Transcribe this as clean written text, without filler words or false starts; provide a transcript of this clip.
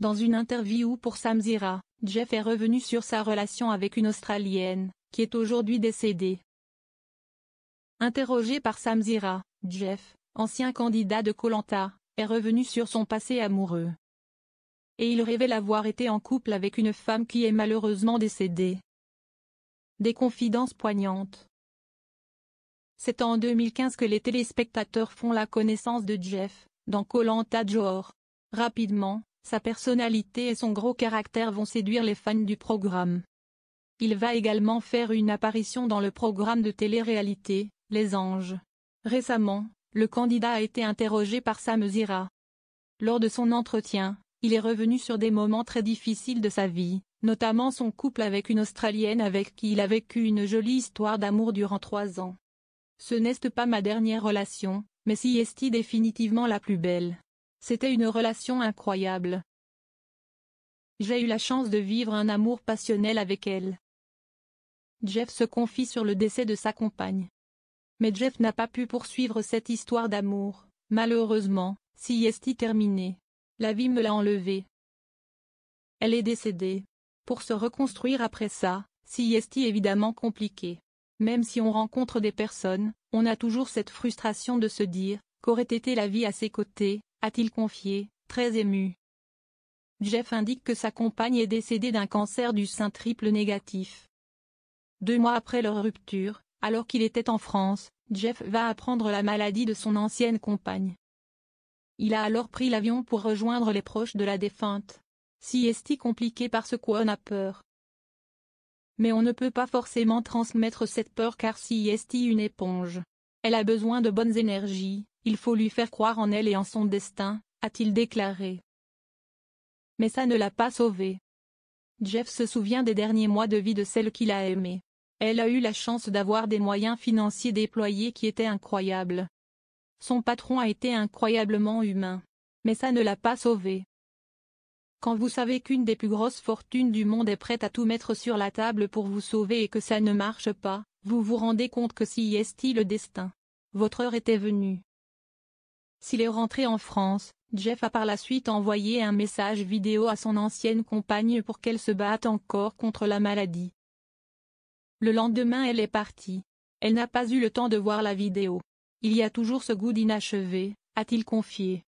Dans une interview pour Samzira, Jeff est revenu sur sa relation avec une Australienne, qui est aujourd'hui décédée. Interrogé par Samzira, Jeff, ancien candidat de Koh Lanta, est revenu sur son passé amoureux. Et il révèle avoir été en couple avec une femme qui est malheureusement décédée. Des confidences poignantes. C'est en 2015 que les téléspectateurs font la connaissance de Jeff, dans Koh Lanta Johor. Rapidement, sa personnalité et son gros caractère vont séduire les fans du programme. Il va également faire une apparition dans le programme de télé-réalité, Les Anges. Récemment, le candidat a été interrogé par Samzira. Lors de son entretien, il est revenu sur des moments très difficiles de sa vie, notamment son couple avec une Australienne avec qui il a vécu une jolie histoire d'amour durant 3 ans. Ce n'est pas ma dernière relation, mais si est définitivement la plus belle. C'était une relation incroyable. J'ai eu la chance de vivre un amour passionnel avec elle. Jeff se confie sur le décès de sa compagne. Mais Jeff n'a pas pu poursuivre cette histoire d'amour, malheureusement, si est terminée. La vie me l'a enlevée. Elle est décédée. Pour se reconstruire après ça, si est évidemment compliqué. Même si on rencontre des personnes, on a toujours cette frustration de se dire, qu'aurait été la vie à ses côtés, a-t-il confié, très ému. Jeff indique que sa compagne est décédée d'un cancer du sein triple négatif. 2 mois après leur rupture, alors qu'il était en France, Jeff va apprendre la maladie de son ancienne compagne. Il a alors pris l'avion pour rejoindre les proches de la défunte. Si est compliqué parce qu'on a peur. Mais on ne peut pas forcément transmettre cette peur car si est une éponge. Elle a besoin de bonnes énergies, il faut lui faire croire en elle et en son destin, a-t-il déclaré. Mais ça ne l'a pas sauvée. Jeff se souvient des derniers mois de vie de celle qu'il a aimée. Elle a eu la chance d'avoir des moyens financiers déployés qui étaient incroyables. Son patron a été incroyablement humain. Mais ça ne l'a pas sauvée. Quand vous savez qu'une des plus grosses fortunes du monde est prête à tout mettre sur la table pour vous sauver et que ça ne marche pas, vous vous rendez compte que si est le destin. Votre heure était venue. S'il est rentré en France, Jeff a par la suite envoyé un message vidéo à son ancienne compagne pour qu'elle se batte encore contre la maladie. Le lendemain elle est partie. Elle n'a pas eu le temps de voir la vidéo. Il y a toujours ce goût d'inachevé, a-t-il confié.